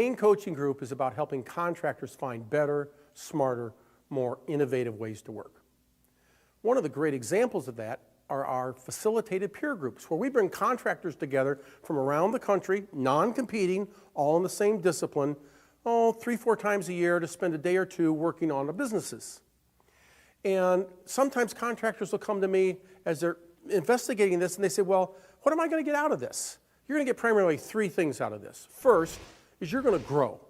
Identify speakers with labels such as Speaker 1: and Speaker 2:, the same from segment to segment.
Speaker 1: Hain Coaching Group is about helping contractors find better, smarter, more innovative ways to work. One of the great examples of that are our facilitated peer groups, where we bring contractors together from around the country, non-competing, all in the same discipline, 3-4 times a year to spend a day or two working on the businesses. And sometimes contractors will come to me as they're investigating this and they say, well, what am I going to get out of this? You're going to get primarily 3 things out of this. First is you're going to grow.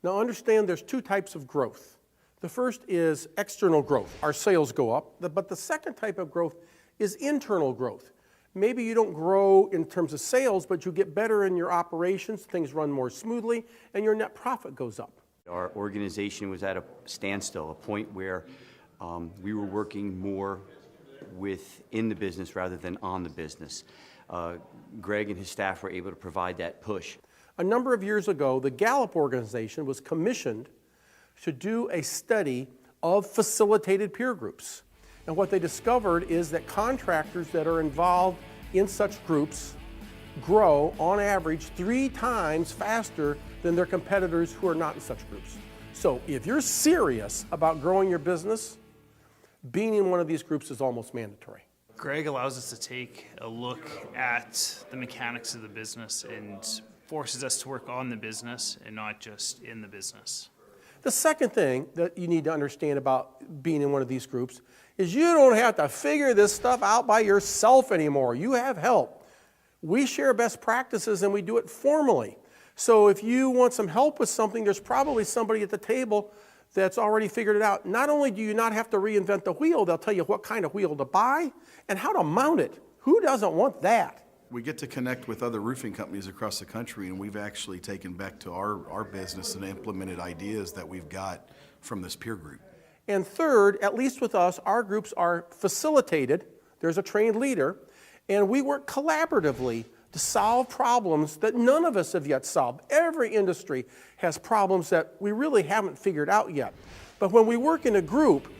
Speaker 1: Now understand there's 2 types of growth. The first is external growth. Our sales go up. But the second type of growth is internal growth. Maybe you don't grow in terms of sales, but you get better in your operations, things run more smoothly, and your net profit goes up.
Speaker 2: Our organization was at a standstill, a point where we were working more within the business rather than on the business. Greg and his staff were able to provide that push.
Speaker 1: A number of years ago, the Gallup organization was commissioned to do a study of facilitated peer groups. And what they discovered is that contractors that are involved in such groups grow, on average, 3 times faster than their competitors who are not in such groups. So if you're serious about growing your business, being in one of these groups is almost mandatory.
Speaker 3: Greg allows us to take a look at the mechanics of the business and forces us to work on the business and not just in the business.
Speaker 1: The second thing that you need to understand about being in one of these groups is you don't have to figure this stuff out by yourself anymore. You have help. We share best practices and we do it formally. So if you want some help with something, there's probably somebody at the table that's already figured it out. Not only do you not have to reinvent the wheel, they'll tell you what kind of wheel to buy and how to mount it. Who doesn't want that?
Speaker 4: We get to connect with other roofing companies across the country, and we've actually taken back to our business and implemented ideas that we've got from this peer group.
Speaker 1: And third, at least with us, our groups are facilitated. There's a trained leader, and we work collaboratively to solve problems that none of us have yet solved. Every industry has problems that we really haven't figured out yet. But when we work in a group,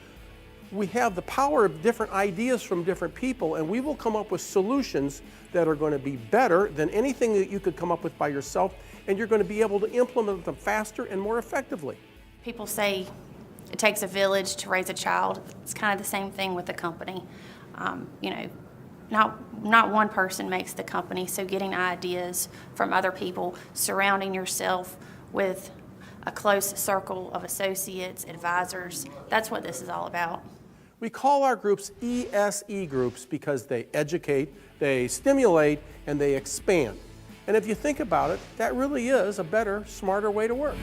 Speaker 1: we have the power of different ideas from different people, and we will come up with solutions that are going to be better than anything that you could come up with by yourself, and you're going to be able to implement them faster and more effectively.
Speaker 5: People say it takes a village to raise a child. It's kind of the same thing with the company. Not one person makes the company, so getting ideas from other people, surrounding yourself with a close circle of associates, advisors, that's what this is all about.
Speaker 1: We call our groups ESE groups because they educate, they stimulate, and they expand. And if you think about it, that really is a better, smarter way to work.